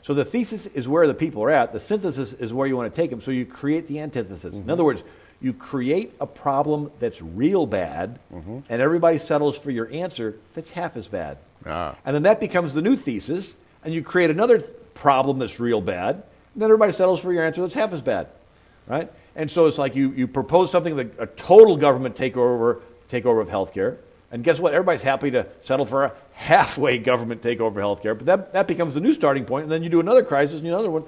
So the thesis is where the people are at. The synthesis is where you want to take them. So you create the antithesis. In other words, you create a problem that's real bad, and everybody settles for your answer that's half as bad. And then that becomes the new thesis, and you create another problem that's real bad, and then everybody settles for your answer that's half as bad, right? And so it's like you propose something that a total government takeover of healthcare, and guess what? Everybody's happy to settle for a halfway government takeover of healthcare, but that becomes the new starting point, and then you do another crisis, and another one.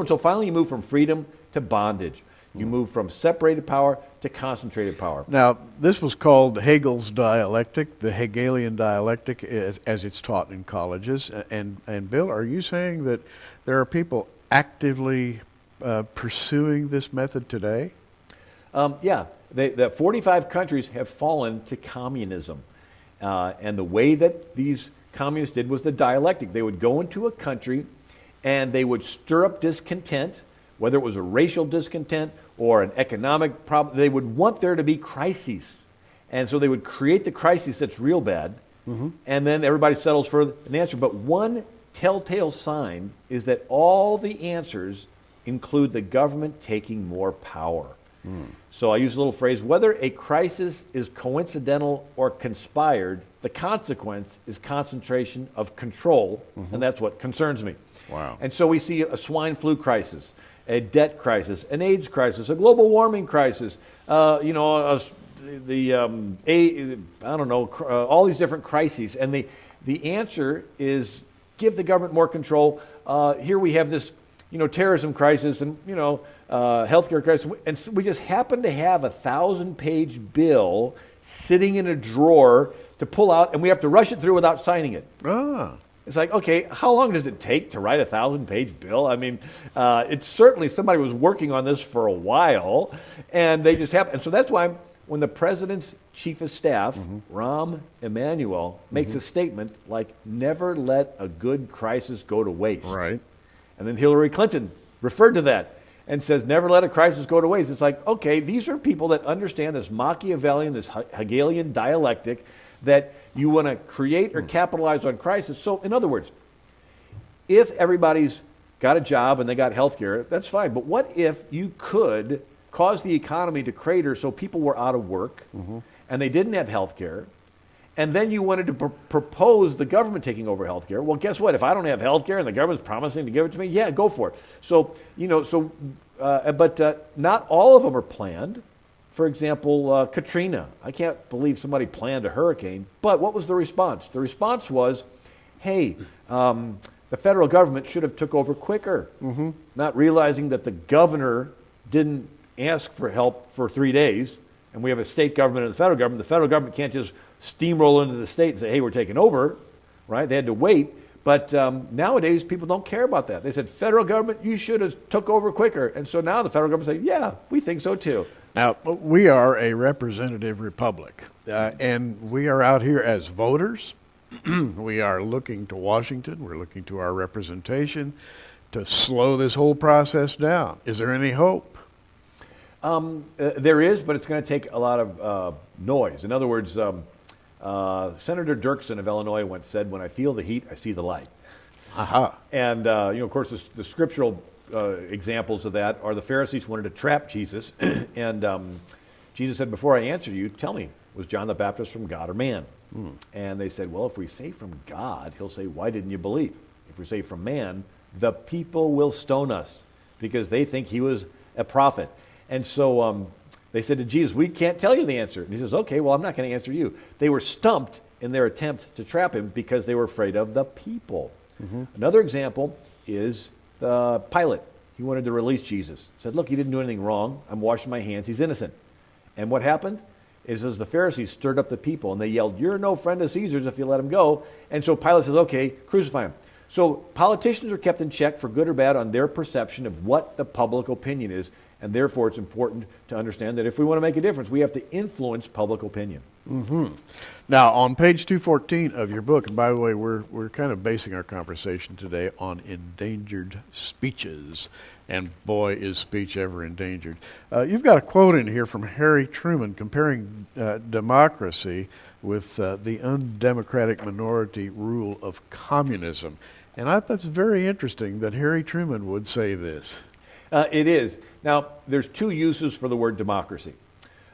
So finally you move from freedom to bondage. You move from separated power to concentrated power. Now, this was called Hegel's dialectic, the Hegelian dialectic, as it's taught in colleges. And Bill, are you saying that there are people actively pursuing this method today? Yeah. The 45 countries have fallen to communism. And the way that these communists did was the dialectic. They would go into a country and they would stir up discontent, whether it was a racial discontent or an economic problem. They would want there to be crises. And so they would create the crisis that's real bad, and then everybody settles for an answer. But one telltale sign is that all the answers include the government taking more power. So I use a little phrase, whether a crisis is coincidental or conspired, the consequence is concentration of control, and that's what concerns me. Wow. And so we see a swine flu crisis, a debt crisis, an AIDS crisis, a global warming crisis, all these different crises. And the answer is give the government more control. Here we have this, terrorism crisis and, healthcare crisis. And so we just happen to have a 1,000-page bill sitting in a drawer to pull out, and we have to rush it through without signing it. It's like, okay, how long does it take to write a 1,000-page bill? I mean, it's certainly somebody was working on this for a while, and they just happen. And so that's why when the president's chief of staff, Rahm Emanuel, makes a statement like, never let a good crisis go to waste. Right. And then Hillary Clinton referred to that and says, never let a crisis go to waste. It's like, okay, these are people that understand this Machiavellian, this Hegelian dialectic, that you want to create or capitalize on crisis. So, in other words, if everybody's got a job and they got health care, that's fine. But what if you could cause the economy to crater so people were out of work and they didn't have health care, and then you wanted to propose the government taking over health care? Well, guess what? If I don't have health care and the government's promising to give it to me, yeah, go for it. So, but not all of them are planned. For example, Katrina. I can't believe somebody planned a hurricane. But what was the response? The response was, hey, the federal government should have took over quicker, not realizing that the governor didn't ask for help for 3 days, and we have a state government and the federal government. The federal government can't just steamroll into the state and say, hey, we're taking over, right? They had to wait. But nowadays, people don't care about that. They said, federal government, you should have took over quicker. And so now the federal government say, yeah, we think so too. Now, we are a representative republic, and we are out here as voters. We are looking to Washington. We're looking to our representation to slow this whole process down. Is there any hope? There is, but it's going to take a lot of noise. In other words, Senator Dirksen of Illinois once said, when I feel the heat, I see the light. And, of course, the scriptural examples of that are the Pharisees wanted to trap Jesus. And Jesus said, before I answer you, tell me, was John the Baptist from God or man? And they said, well, if we say from God, he'll say, why didn't you believe? If we say from man, the people will stone us because they think he was a prophet. And so they said to Jesus, we can't tell you the answer. And he says, okay, well, I'm not going to answer you. They were stumped in their attempt to trap him because they were afraid of the people. Another example is Pilate. He wanted to release Jesus. He said, look, he didn't do anything wrong. I'm washing my hands. He's innocent. And what happened is as the Pharisees stirred up the people and they yelled, you're no friend of Caesar's if you let him go. And so Pilate says, okay, crucify him. So politicians are kept in check for good or bad on their perception of what the public opinion is. And therefore, it's important to understand that if we want to make a difference, we have to influence public opinion. Now, on page 214 of your book, and by the way, we're kind of basing our conversation today on endangered speeches. And boy, is speech ever endangered. You've got a quote in here from Harry Truman comparing democracy with the undemocratic minority rule of communism. And I thought that's very interesting that Harry Truman would say this. It is. Now, there's two uses for the word democracy.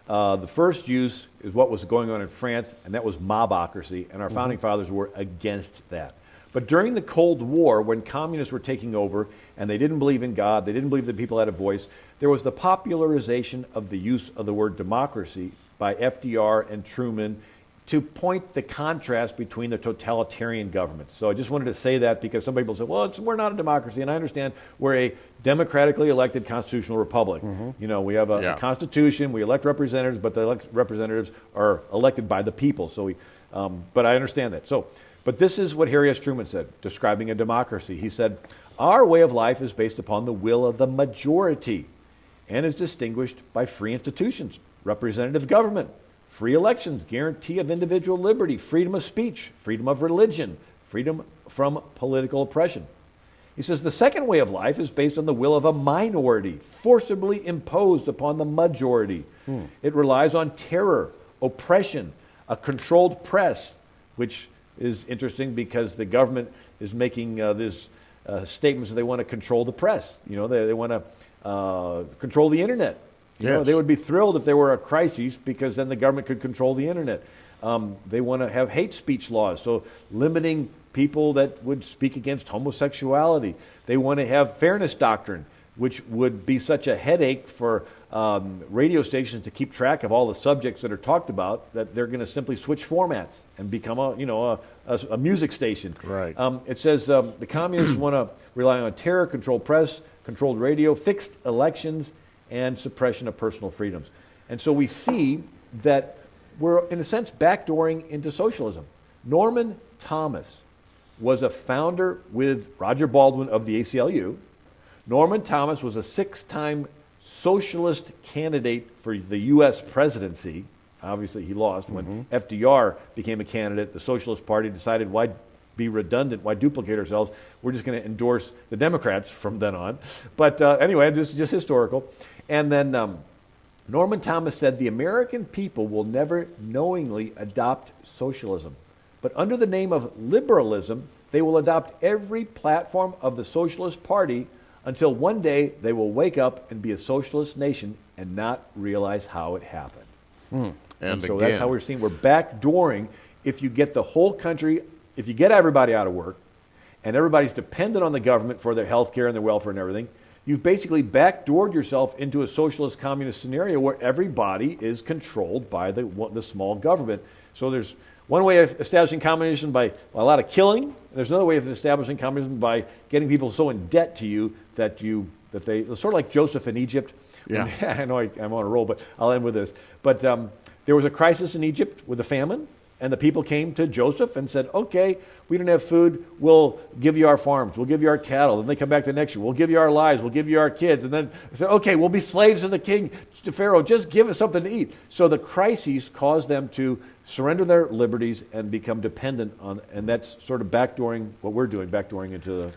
The first use is what was going on in France, and that was mobocracy, and our founding fathers were against that. But during the Cold War, when communists were taking over, and they didn't believe in God, they didn't believe that people had a voice, there was the popularization of the use of the word democracy by FDR and Truman to point the contrast between the totalitarian governments. So I just wanted to say that because some people say, well, we're not a democracy, and I understand we're a democratically elected constitutional republic. You know, we have a constitution, we elect representatives, but the representatives are elected by the people. So but I understand that. But this is what Harry S. Truman said, describing a democracy. He said, our way of life is based upon the will of the majority and is distinguished by free institutions, representative government, free elections, guarantee of individual liberty, freedom of speech, freedom of religion, freedom from political oppression. He says the second way of life is based on the will of a minority, forcibly imposed upon the majority. It relies on terror, oppression, a controlled press, which is interesting because the government is making these statements that they want to control the press. You know, they want to control the internet. You know, they would be thrilled if there were a crisis because then the government could control the internet. They want to have hate speech laws, so limiting people that would speak against homosexuality. They want to have fairness doctrine, which would be such a headache for radio stations to keep track of all the subjects that are talked about that they're going to simply switch formats and become a music station. Right. It says the communists want to rely on terror, controlled press, controlled radio, fixed elections, and suppression of personal freedoms. And so we see that we're, in a sense, backdooring into socialism. Norman Thomas was a founder with Roger Baldwin of the ACLU. Norman Thomas was a 6-time socialist candidate for the U.S. presidency. Obviously, he lost. When FDR became a candidate, the Socialist Party decided, why be redundant, why duplicate ourselves? We're just going to endorse the Democrats from then on. But anyway, this is just historical. And then Norman Thomas said, the American people will never knowingly adopt socialism. But under the name of liberalism, they will adopt every platform of the Socialist Party until one day they will wake up and be a socialist nation and not realize how it happened. And so that's how we're seeing we're backdooring. If you get the whole country, if you get everybody out of work, and everybody's dependent on the government for their health care and their welfare and everything, you've basically backdoored yourself into a socialist communist scenario where everybody is controlled by the small government. So there's one way of establishing communism by a lot of killing. There's another way of establishing communism by getting people so in debt to you that they it's sort of like Joseph in Egypt. Yeah. I know I'm on a roll, but I'll end with this. But there was a crisis in Egypt with a famine, and the people came to Joseph and said, okay, we don't have food, we'll give you our farms, we'll give you our cattle. Then they come back the next year, we'll give you our lives, we'll give you our kids. And then they said, okay, we'll be slaves of the king, to Pharaoh, just give us something to eat. So the crises caused them to surrender their liberties and become dependent on, and that's sort of backdooring what we're doing, backdooring into the...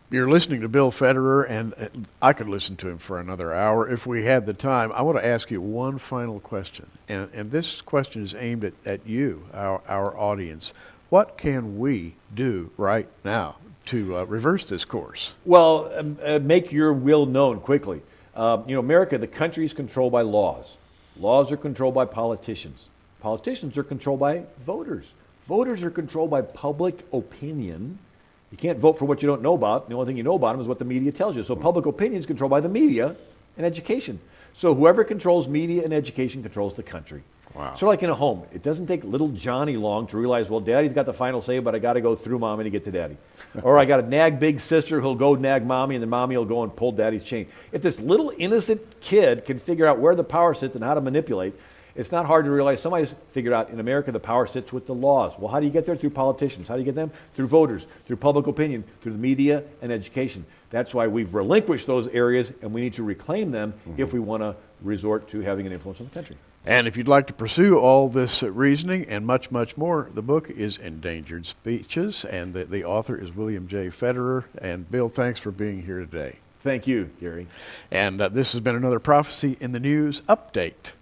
You're listening to Bill Federer, and I could listen to him for another hour if we had the time. I want to ask you one final question, and this question is aimed at you, our audience. What can we do right now to reverse this course? Well, make your will known quickly. America, the country is controlled by laws. Laws are controlled by politicians. Politicians are controlled by voters. Voters are controlled by public opinion. You can't vote for what you don't know about. The only thing you know about them is what the media tells you. So public opinion is controlled by the media and education. So whoever controls media and education controls the country. Wow. Sort of like in a home. It doesn't take little Johnny long to realize, well, Daddy's got the final say, but I got to go through Mommy to get to Daddy. Or I got to nag big sister who'll go nag Mommy, and then Mommy will go and pull Daddy's chain. If this little innocent kid can figure out where the power sits and how to manipulate, it's not hard to realize somebody's figured out in America the power sits with the laws. Well, how do you get there? Through politicians. How do you get them? Through voters, through public opinion, through the media and education. That's why we've relinquished those areas, and we need to reclaim them if we want to resort to having an influence on the country. And if you'd like to pursue all this reasoning and much, much more, the book is Endangered Speeches, and the author is William J. Federer. And Bill, thanks for being here today. Thank you, Gary. And this has been another Prophecy in the News update.